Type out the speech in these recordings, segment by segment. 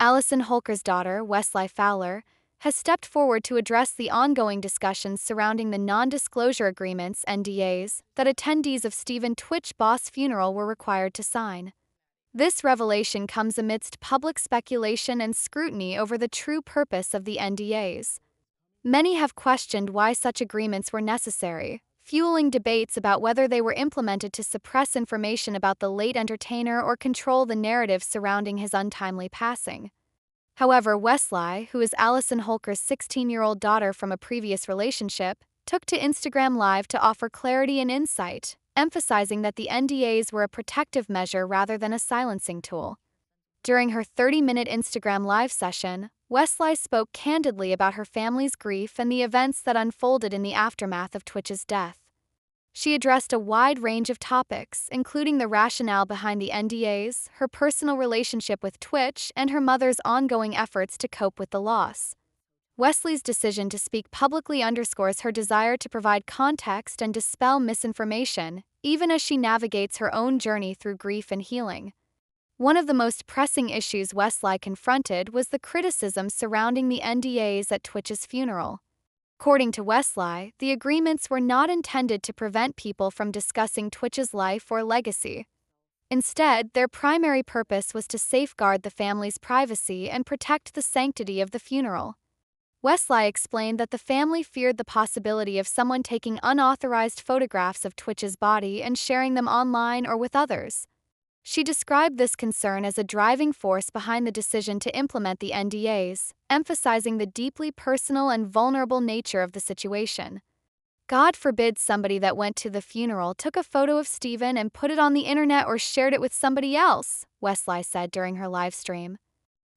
Allison Holker's daughter, Weslie Fowler, has stepped forward to address the ongoing discussions surrounding the non-disclosure agreements (NDAs) that attendees of tWitch boss funeral were required to sign. This revelation comes amidst public speculation and scrutiny over the true purpose of the NDAs. Many have questioned why such agreements were necessary, fueling debates about whether they were implemented to suppress information about the late entertainer or control the narrative surrounding his untimely passing. However, Weslie, who is Allison Holker's 16-year-old daughter from a previous relationship, took to Instagram Live to offer clarity and insight, emphasizing that the NDAs were a protective measure rather than a silencing tool. During her 30-minute Instagram Live session, Weslie spoke candidly about her family's grief and the events that unfolded in the aftermath of Twitch's death. She addressed a wide range of topics, including the rationale behind the NDAs, her personal relationship with Twitch, and her mother's ongoing efforts to cope with the loss. Weslie's decision to speak publicly underscores her desire to provide context and dispel misinformation, even as she navigates her own journey through grief and healing. One of the most pressing issues Weslie confronted was the criticism surrounding the NDAs at Twitch's funeral. According to Weslie, the agreements were not intended to prevent people from discussing Twitch's life or legacy. Instead, their primary purpose was to safeguard the family's privacy and protect the sanctity of the funeral. Weslie explained that the family feared the possibility of someone taking unauthorized photographs of Twitch's body and sharing them online or with others. She described this concern as a driving force behind the decision to implement the NDAs, emphasizing the deeply personal and vulnerable nature of the situation. God forbid somebody that went to the funeral took a photo of Stephen and put it on the internet or shared it with somebody else, Weslie said during her live stream.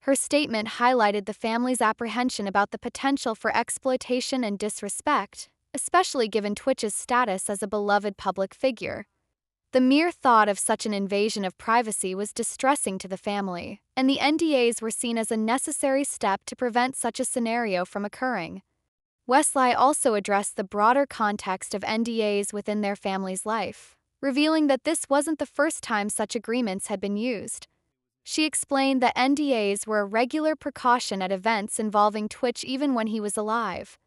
Her statement highlighted the family's apprehension about the potential for exploitation and disrespect, especially given Twitch's status as a beloved public figure. The mere thought of such an invasion of privacy was distressing to the family, and the NDAs were seen as a necessary step to prevent such a scenario from occurring. Weslie also addressed the broader context of NDAs within their family's life, revealing that this wasn't the first time such agreements had been used. She explained that NDAs were a regular precaution at events involving Twitch even when he was alive.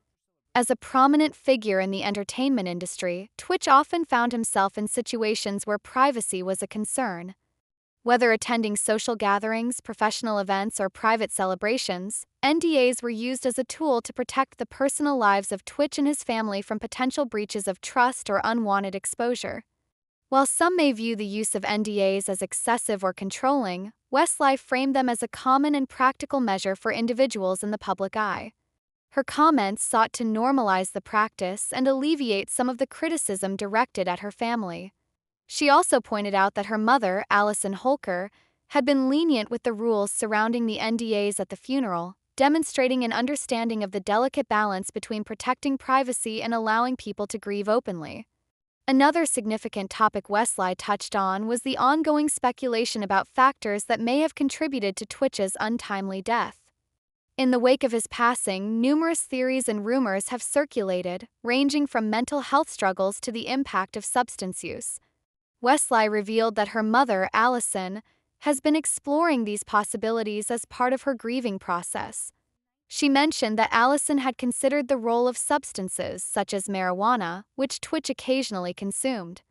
As a prominent figure in the entertainment industry, Twitch often found himself in situations where privacy was a concern. Whether attending social gatherings, professional events, or private celebrations, NDAs were used as a tool to protect the personal lives of Twitch and his family from potential breaches of trust or unwanted exposure. While some may view the use of NDAs as excessive or controlling, Weslie framed them as a common and practical measure for individuals in the public eye. Her comments sought to normalize the practice and alleviate some of the criticism directed at her family. She also pointed out that her mother, Allison Holker, had been lenient with the rules surrounding the NDAs at the funeral, demonstrating an understanding of the delicate balance between protecting privacy and allowing people to grieve openly. Another significant topic Weslie touched on was the ongoing speculation about factors that may have contributed to Twitch's untimely death. In the wake of his passing, numerous theories and rumors have circulated, ranging from mental health struggles to the impact of substance use. Weslie revealed that her mother, Allison, has been exploring these possibilities as part of her grieving process. She mentioned that Allison had considered the role of substances such as marijuana, which Twitch occasionally consumed.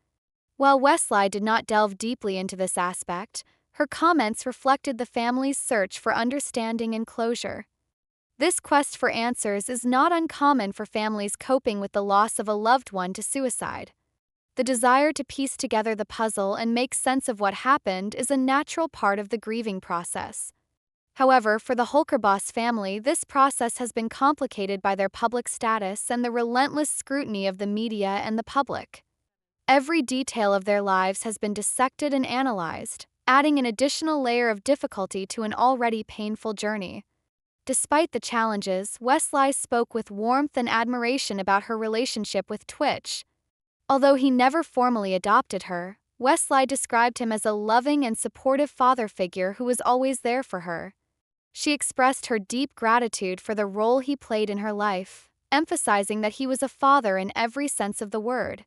While Weslie did not delve deeply into this aspect, her comments reflected the family's search for understanding and closure. This quest for answers is not uncommon for families coping with the loss of a loved one to suicide. The desire to piece together the puzzle and make sense of what happened is a natural part of the grieving process. However, for the Holker-Boss family, this process has been complicated by their public status and the relentless scrutiny of the media and the public. Every detail of their lives has been dissected and analyzed, adding an additional layer of difficulty to an already painful journey. Despite the challenges, Weslie spoke with warmth and admiration about her relationship with Twitch. Although he never formally adopted her, Weslie described him as a loving and supportive father figure who was always there for her. She expressed her deep gratitude for the role he played in her life, emphasizing that he was a father in every sense of the word.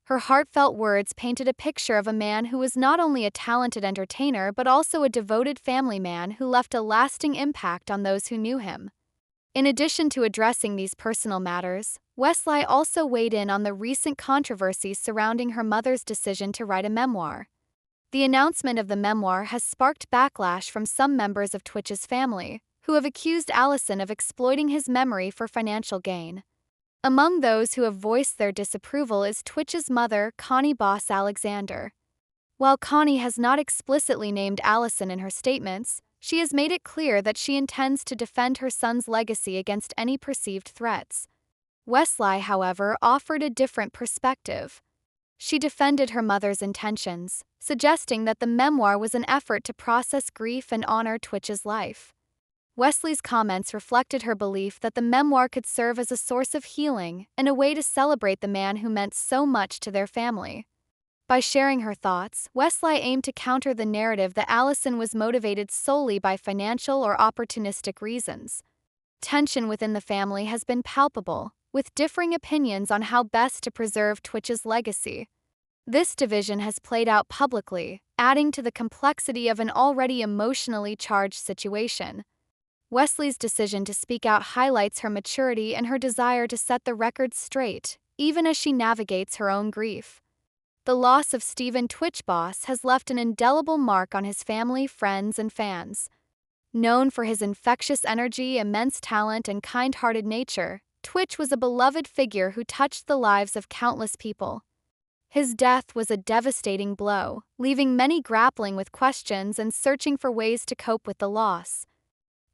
Her heartfelt words painted a picture of a man who was not only a talented entertainer but also a devoted family man who left a lasting impact on those who knew him. In addition to addressing these personal matters, Weslie also weighed in on the recent controversies surrounding her mother's decision to write a memoir. The announcement of the memoir has sparked backlash from some members of Twitch's family, who have accused Allison of exploiting his memory for financial gain. Among those who have voiced their disapproval is Twitch's mother, Connie Boss Alexander. While Connie has not explicitly named Allison in her statements, she has made it clear that she intends to defend her son's legacy against any perceived threats. Weslie, however, offered a different perspective. She defended her mother's intentions, suggesting that the memoir was an effort to process grief and honor Twitch's life. Weslie's comments reflected her belief that the memoir could serve as a source of healing and a way to celebrate the man who meant so much to their family. By sharing her thoughts, Weslie aimed to counter the narrative that Allison was motivated solely by financial or opportunistic reasons. Tension within the family has been palpable, with differing opinions on how best to preserve Twitch's legacy. This division has played out publicly, adding to the complexity of an already emotionally charged situation. Weslie's decision to speak out highlights her maturity and her desire to set the record straight, even as she navigates her own grief. The loss of Stephen Twitch Boss has left an indelible mark on his family, friends, and fans. Known for his infectious energy, immense talent, and kind-hearted nature, Twitch was a beloved figure who touched the lives of countless people. His death was a devastating blow, leaving many grappling with questions and searching for ways to cope with the loss.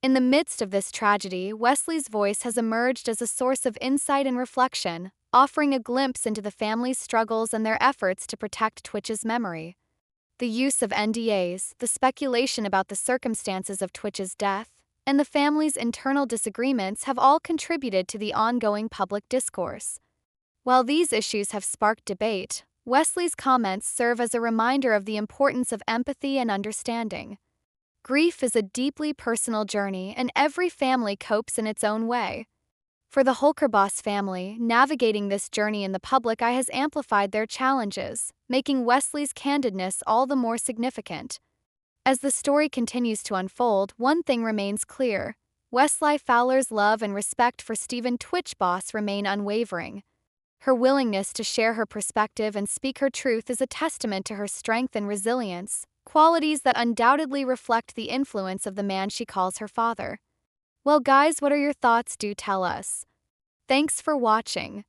In the midst of this tragedy, Weslie's voice has emerged as a source of insight and reflection, offering a glimpse into the family's struggles and their efforts to protect Twitch's memory. The use of NDAs, the speculation about the circumstances of Twitch's death, and the family's internal disagreements have all contributed to the ongoing public discourse. While these issues have sparked debate, Weslie's comments serve as a reminder of the importance of empathy and understanding. Grief is a deeply personal journey, and every family copes in its own way. For the Holkerboss family, navigating this journey in the public eye has amplified their challenges, making Weslie's candidness all the more significant. As the story continues to unfold, one thing remains clear: Weslie Fowler's love and respect for Stephen Twitch Boss remain unwavering. Her willingness to share her perspective and speak her truth is a testament to her strength and resilience, qualities that undoubtedly reflect the influence of the man she calls her father. Well guys, what are your thoughts? Do tell us. Thanks for watching.